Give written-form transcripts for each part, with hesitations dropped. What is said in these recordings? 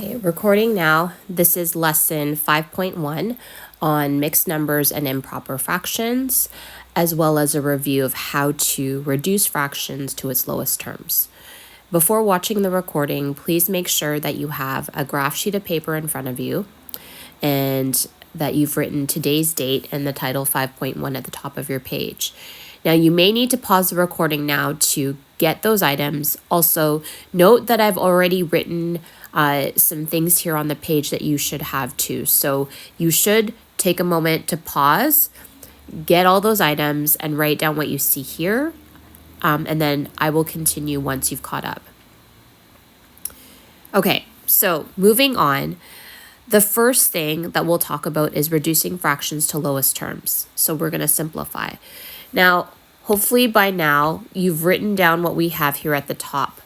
Okay, recording now. This is lesson 5.1 on mixed numbers and improper fractions, as well as a review of how to reduce fractions to its lowest terms. Before watching the recording, please make sure that you have a graph sheet of paper in front of you and that you've written today's date and the title 5.1 at the top of your page. Now, you may need to pause the recording now to get those items. Also, note that I've already written some things here on the page that you should have too. So you should take a moment to pause, get all those items, and write down what you see here. And then I will continue once you've caught up. Okay, so moving on. The first thing that we'll talk about is reducing fractions to lowest terms. So we're going to simplify. Now, hopefully by now, you've written down what we have here at the top.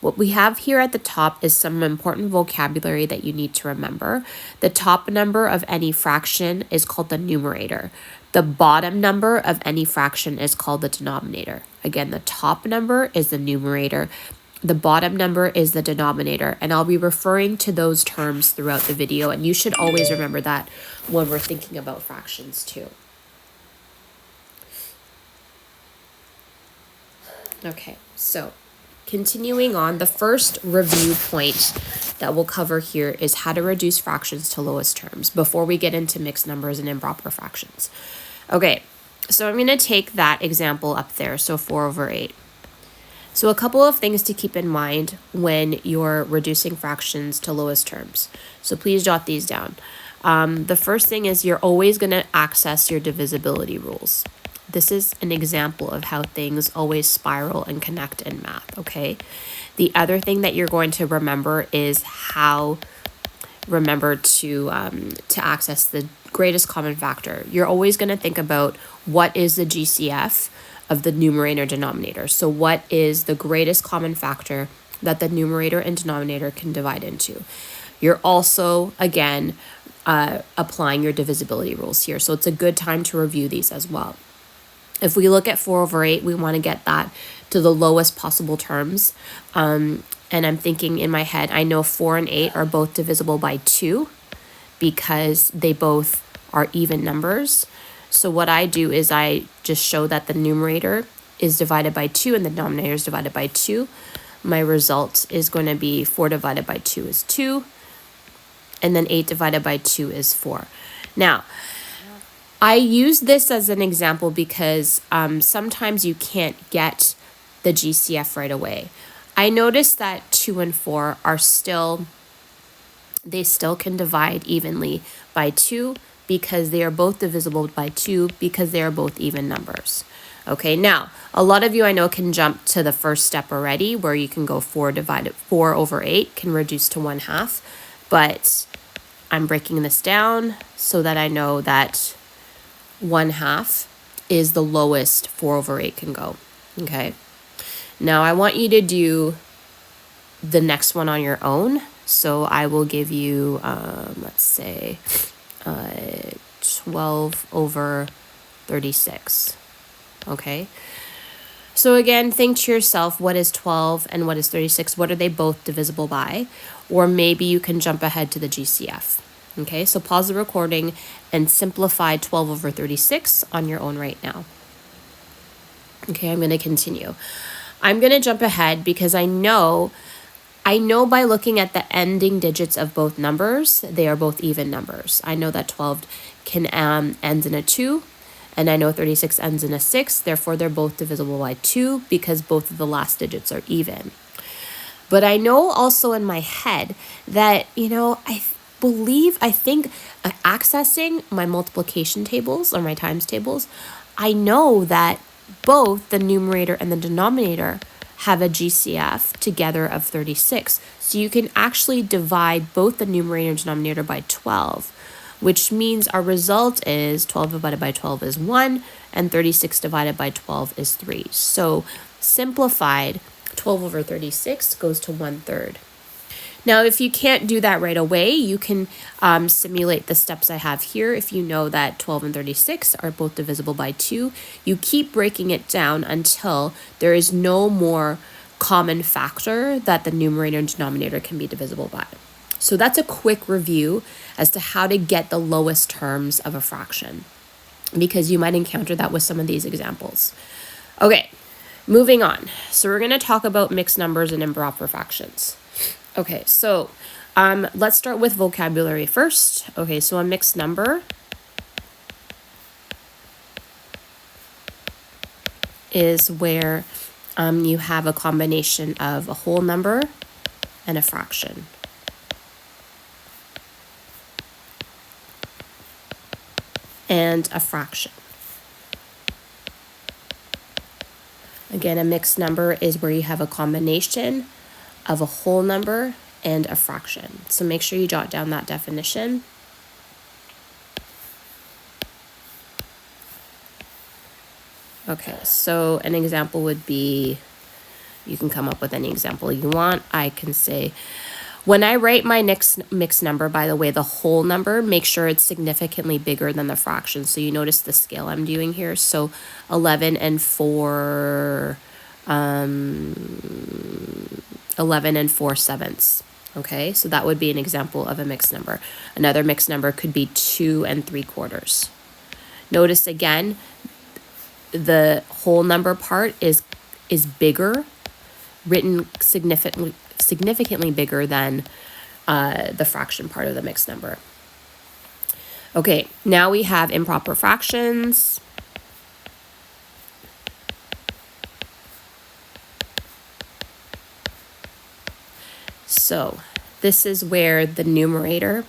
What we have here at the top is some important vocabulary that you need to remember. The top number of any fraction is called the numerator. The bottom number of any fraction is called the denominator. Again, the top number is the numerator. The bottom number is the denominator, and I'll be referring to those terms throughout the video, and you should always remember that when we're thinking about fractions too. Okay, so continuing on, the first review point that we'll cover here is how to reduce fractions to lowest terms before we get into mixed numbers and improper fractions. Okay, so I'm going to take that example up there, so 4/8. So a couple of things to keep in mind when you're reducing fractions to lowest terms. So please jot these down. The first thing is you're always going to access your divisibility rules. This is an example of how things always spiral and connect in math, okay? The other thing that you're going to remember is remember to access the greatest common factor. You're always going to think about what is the GCF of the numerator denominator. So what is the greatest common factor that the numerator and denominator can divide into? You're also, again, applying your divisibility rules here. So it's a good time to review these as well. If we look at 4/8, we want to get that to the lowest possible terms. And I'm thinking in my head, I know 4 and 8 are both divisible by 2 because they both are even numbers. So what I do is I just show that the numerator is divided by 2 and the denominator is divided by 2. My result is going to be 4 divided by 2 is 2. And then 8 divided by 2 is 4. Now, I use this as an example because sometimes you can't get the GCF right away. I noticed that 2 and 4 they still can divide evenly by 2 because they are both divisible by 2 because they are both even numbers. Okay, now, a lot of you I know can jump to the first step already where you can go 4/8 can reduce to 1/2, but I'm breaking this down so that I know that 1/2 is the lowest 4/8 can go, okay? Now, I want you to do the next one on your own. So I will give you, let's say, 12/36, okay? So again, think to yourself, what is 12 and what is 36? What are they both divisible by? Or maybe you can jump ahead to the GCF. Okay, so pause the recording and simplify 12/36 on your own right now. Okay, I'm going to continue. I'm going to jump ahead because I know by looking at the ending digits of both numbers, they are both even numbers. I know that 12 can ends in a 2, and I know 36 ends in a 6. Therefore, they're both divisible by 2 because both of the last digits are even. But I know also in my head that, I think accessing my multiplication tables or my times tables, I know that both the numerator and the denominator have a GCF together of 36. So you can actually divide both the numerator and denominator by 12, which means our result is 12 divided by 12 is 1, and 36 divided by 12 is 3. So simplified, 12/36 goes to 1/3. Now, if you can't do that right away, you can simulate the steps I have here. If you know that 12 and 36 are both divisible by 2, you keep breaking it down until there is no more common factor that the numerator and denominator can be divisible by. So that's a quick review as to how to get the lowest terms of a fraction, because you might encounter that with some of these examples. Okay, moving on. So we're going to talk about mixed numbers and improper fractions. Okay, so let's start with vocabulary first. Okay, so a mixed number is where you have a combination of a whole number and a fraction. And a fraction. Again, a mixed number is where you have a combination of a whole number and a fraction. So make sure you jot down that definition. Okay, so an example would be, you can come up with any example you want. I can say, when I write my next mixed number, by the way, the whole number, make sure it's significantly bigger than the fraction. So you notice the scale I'm doing here. So 11 and 4 sevenths. Okay, so that would be an example of a mixed number. Another mixed number could be 2 3/4. Notice again, the whole number part is bigger, written significantly bigger than the fraction part of the mixed number. Okay, now we have improper fractions. So this is where the numerator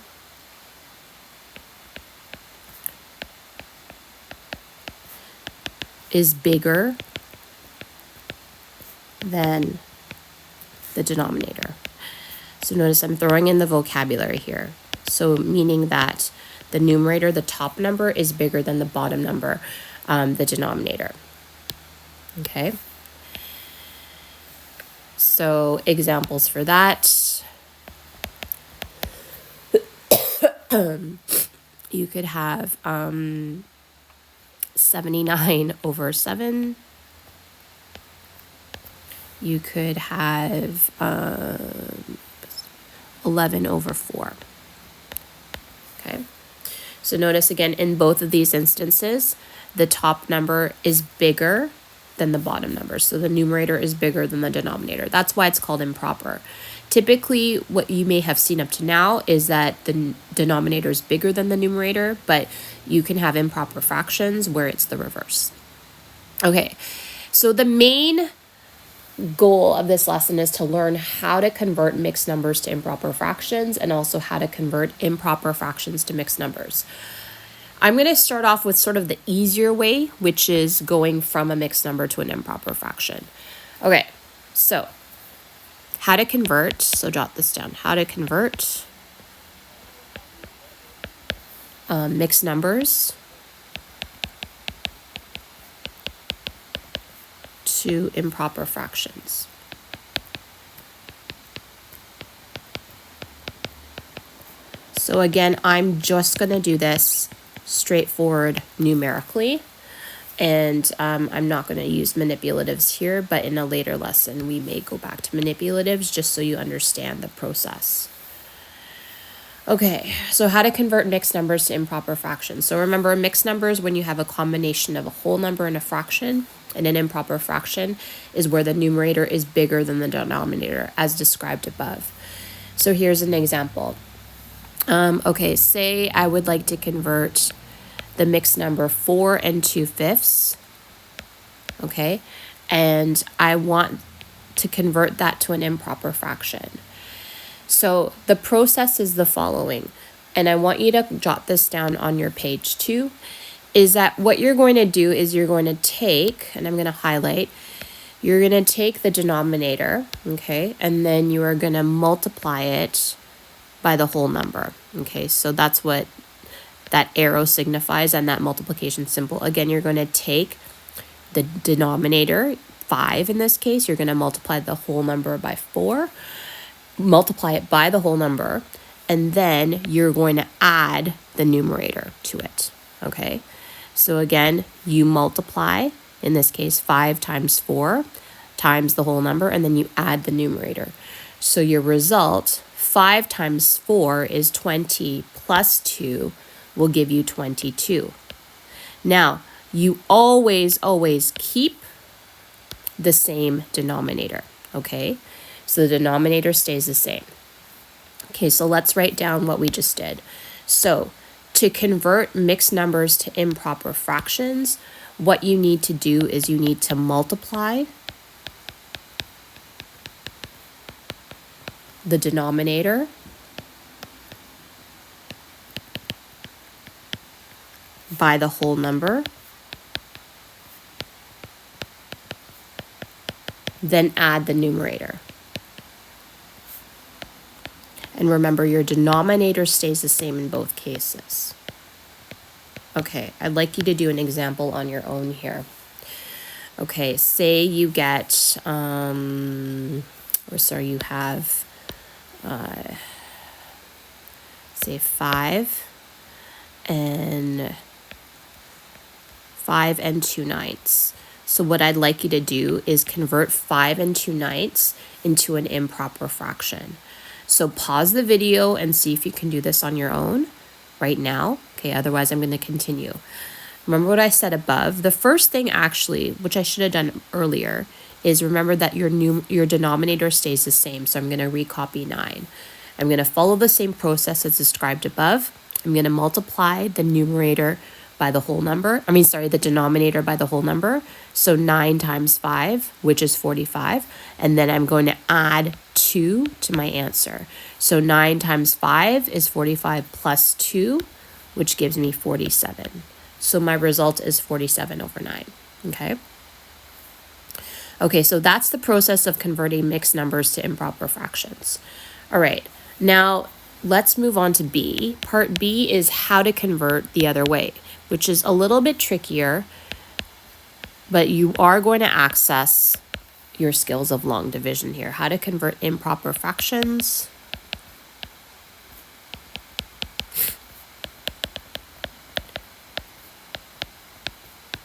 is bigger than the denominator. So notice I'm throwing in the vocabulary here. So meaning that the numerator, the top number, is bigger than the bottom number, the denominator. Okay. So examples for that. You could have 79 over 7. You could have 11 over 4. Okay. So notice again, in both of these instances, the top number is bigger than the bottom number. So the numerator is bigger than the denominator. That's why it's called improper. Typically, what you may have seen up to now is that the denominator is bigger than the numerator, but you can have improper fractions where it's the reverse. Okay, so the main goal of this lesson is to learn how to convert mixed numbers to improper fractions and also how to convert improper fractions to mixed numbers. I'm going to start off with sort of the easier way, which is going from a mixed number to an improper fraction. Okay, so how to convert, so jot this down, how to convert mixed numbers to improper fractions. So again, I'm just going to do this straightforward numerically, and I'm not going to use manipulatives here, but in a later lesson we may go back to manipulatives just so you understand the process. Okay, so how to convert mixed numbers to improper fractions. So remember, mixed numbers, when you have a combination of a whole number and a fraction, and an improper fraction is where the numerator is bigger than the denominator, as described above. So here's an example. Okay, say I would like to convert the mixed number 4 2/5, okay, and I want to convert that to an improper fraction. So the process is the following, and I want you to jot this down on your page too, is that what you're going to do is you're going to take, and I'm going to highlight, you're going to take the denominator, okay, and then you are going to multiply it by the whole number, okay? So that's what that arrow signifies, and that multiplication symbol. Again, you're going to take the denominator, 5 in this case, you're going to multiply the whole number by 4, multiply it by the whole number, and then you're going to add the numerator to it, okay? So again, you multiply, in this case, 5 times 4 times the whole number, and then you add the numerator. So your result, 5 times 4 is 20 plus 2 will give you 22. Now, you always keep the same denominator, okay? So the denominator stays the same. Okay, so let's write down what we just did. So to convert mixed numbers to improper fractions, what you need to do is you need to multiply the denominator by the whole number, then add the numerator. And remember, your denominator stays the same in both cases. Okay, I'd like you to do an example on your own here. Okay, say you get, you have, say 5 and 2/9. So what I'd like you to do is convert 5 and 2/9 into an improper fraction. So pause the video and see if you can do this on your own right now. Okay, otherwise I'm going to continue. Remember what I said above? The first thing actually, which I should have done earlier, is remember that your denominator stays the same. So I'm going to recopy 9. I'm going to follow the same process as described above. I'm going to multiply the numerator by the whole number. The denominator by the whole number. So 9 times 5, which is 45. And then I'm going to add 2 to my answer. So 9 times 5 is 45 plus 2, which gives me 47. So my result is 47 over 9, okay? Okay, so that's the process of converting mixed numbers to improper fractions. All right, now let's move on to B. Part B is how to convert the other way, which is a little bit trickier, but you are going to access your skills of long division here. How to convert improper fractions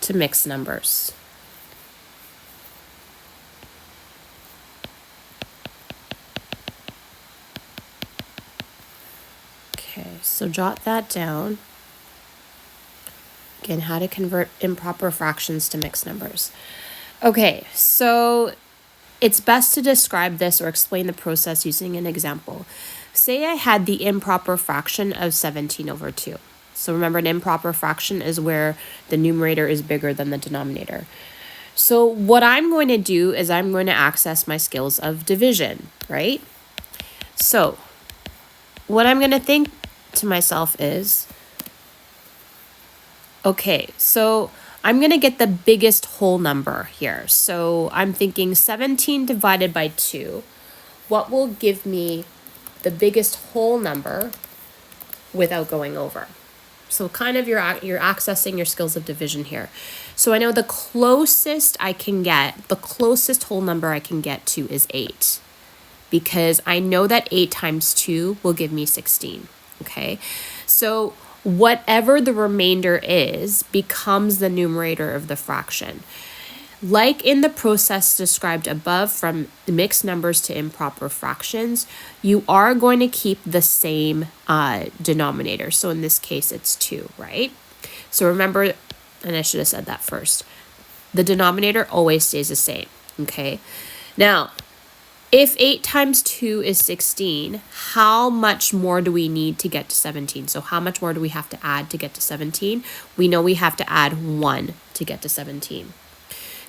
to mixed numbers. Okay, so jot that down. Again, how to convert improper fractions to mixed numbers. Okay, so it's best to describe this or explain the process using an example. Say I had the improper fraction of 17 over 2. So remember, an improper fraction is where the numerator is bigger than the denominator. So what I'm going to do is I'm going to access my skills of division, right? So what I'm going to think to myself is, okay, so I'm going to get the biggest whole number here. So I'm thinking 17 divided by 2. What will give me the biggest whole number without going over? So kind of you're accessing your skills of division here. So I know the closest whole number I can get to is 8. Because I know that 8 times 2 will give me 16. Okay, so whatever the remainder is becomes the numerator of the fraction. Like in the process described above from mixed numbers to improper fractions, you are going to keep the same denominator. So in this case, it's 2, right? So remember, and I should have said that first, the denominator always stays the same, okay? Now, if 8 times 2 is 16, how much more do we need to get to 17? So how much more do we have to add to get to 17? We know we have to add 1 to get to 17.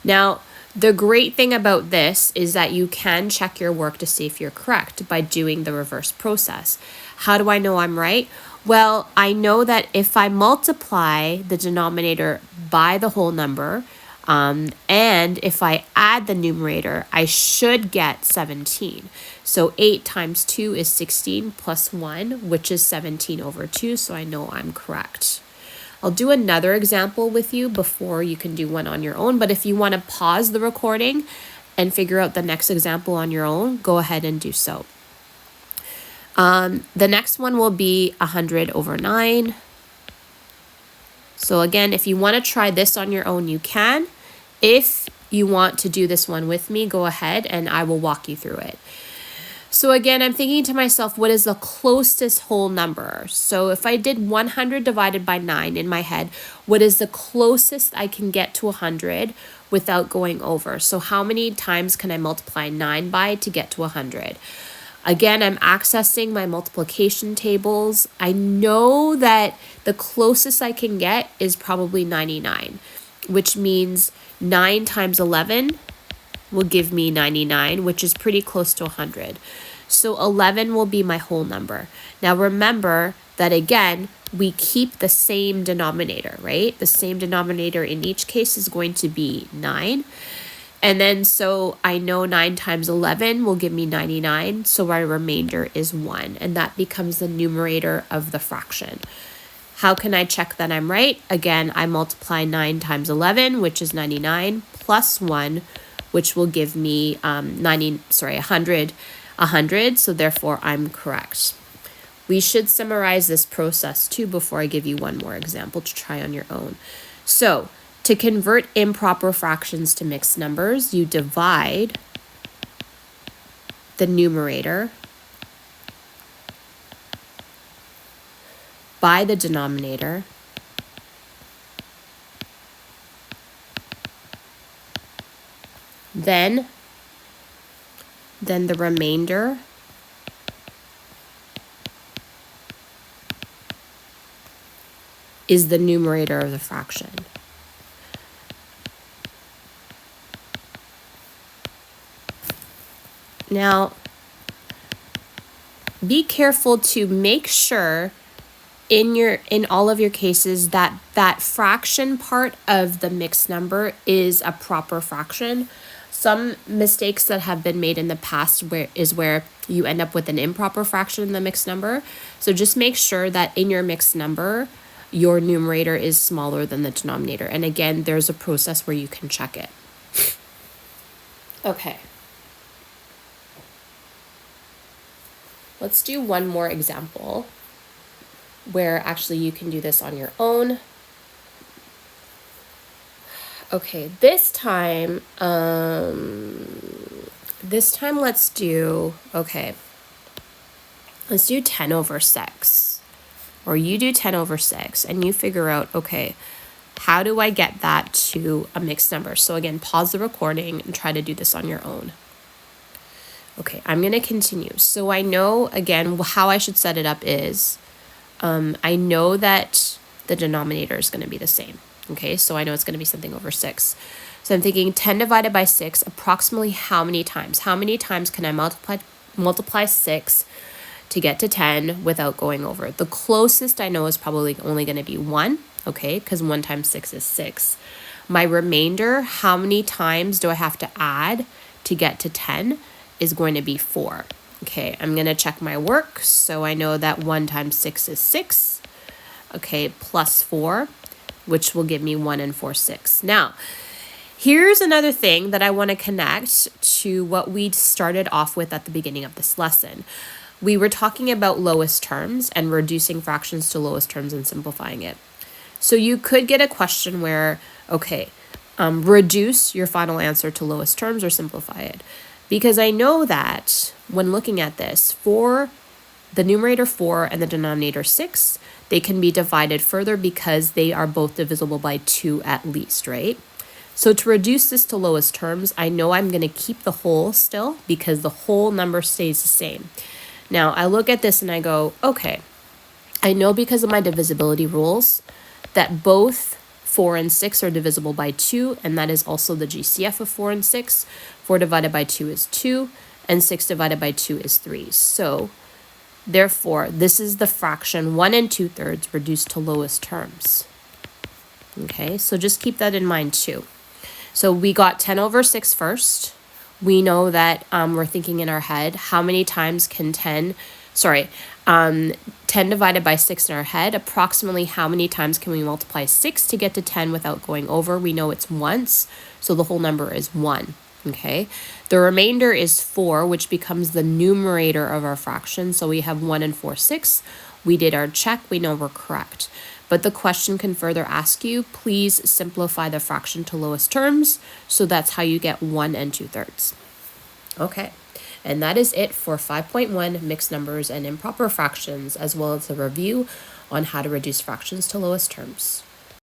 Now, the great thing about this is that you can check your work to see if you're correct by doing the reverse process. How do I know I'm right? Well, I know that if I multiply the denominator by the whole number, and if I add the numerator, I should get 17. So 8 times 2 is 16 plus 1, which is 17 over 2, so I know I'm correct. I'll do another example with you before you can do one on your own, but if you want to pause the recording and figure out the next example on your own, go ahead and do so. The next one will be 100 over 9. So again, if you want to try this on your own, you can. If you want to do this one with me, go ahead and I will walk you through it. So again, I'm thinking to myself, what is the closest whole number? So if I did 100 divided by 9 in my head, what is the closest I can get to 100 without going over? So how many times can I multiply 9 by to get to 100? Again, I'm accessing my multiplication tables. I know that the closest I can get is probably 99, which means 9 times 11 will give me 99, which is pretty close to 100. So 11 will be my whole number. Now remember that again, we keep the same denominator, right? The same denominator in each case is going to be 9. And then so I know 9 times 11 will give me 99. So my remainder is 1. And that becomes the numerator of the fraction. How can I check that I'm right? Again, I multiply 9 times 11, which is 99, plus 1, which will give me 100. So therefore I'm correct. We should summarize this process too before I give you one more example to try on your own. So to convert improper fractions to mixed numbers, you divide the numerator by the denominator, then the remainder is the numerator of the fraction. Now, be careful to make sure in all of your cases that fraction part of the mixed number is a proper fraction. Some mistakes that have been made in the past where you end up with an improper fraction in the mixed number. So just make sure that in your mixed number, your numerator is smaller than the denominator. And again, there's a process where you can check it. Okay. Let's do one more example where actually you can do this on your own. Okay, this time let's do 10 over 6. Or you do 10 over 6 and you figure out, okay, how do I get that to a mixed number? So again, pause the recording and try to do this on your own. Okay, I'm going to continue. So I know, again, how I should set it up is, I know that the denominator is going to be the same. Okay, so I know it's going to be something over 6. So I'm thinking 10 divided by 6, approximately how many times? How many times can I multiply 6 to get to 10 without going over? The closest I know is probably only going to be 1, okay, because 1 times 6 is 6. My remainder, how many times do I have to add to get to 10, is going to be 4. Okay, I'm going to check my work. So I know that 1 times 6 is 6. Okay, plus 4, which will give me 1 and 4, 6. Now, here's another thing that I want to connect to what we started off with at the beginning of this lesson. We were talking about lowest terms and reducing fractions to lowest terms and simplifying it. So you could get a question where, okay, reduce your final answer to lowest terms or simplify it. Because I know that when looking at this, for the numerator 4 and the denominator 6, they can be divided further because they are both divisible by 2 at least, right? So to reduce this to lowest terms, I know I'm going to keep the whole still because the whole number stays the same. Now, I look at this and I go, okay, I know because of my divisibility rules that both 4 and 6 are divisible by 2, and that is also the GCF of 4 and 6. 4 divided by 2 is 2, and 6 divided by 2 is 3. So, therefore, this is the fraction 1 and 2/3 reduced to lowest terms. Okay, so just keep that in mind too. So we got 10 over 6 first. We know that we're thinking in our head, how many times can 10 divided by 6 in our head, approximately how many times can we multiply 6 to get to 10 without going over? We know it's once, so the whole number is 1, okay? The remainder is 4, which becomes the numerator of our fraction, so we have 1 and 4, 6. We did our check, we know we're correct. But the question can further ask you, please simplify the fraction to lowest terms, so that's how you get 1 and 2/3. Okay. And that is it for 5.1 mixed numbers and improper fractions, as well as a review on how to reduce fractions to lowest terms.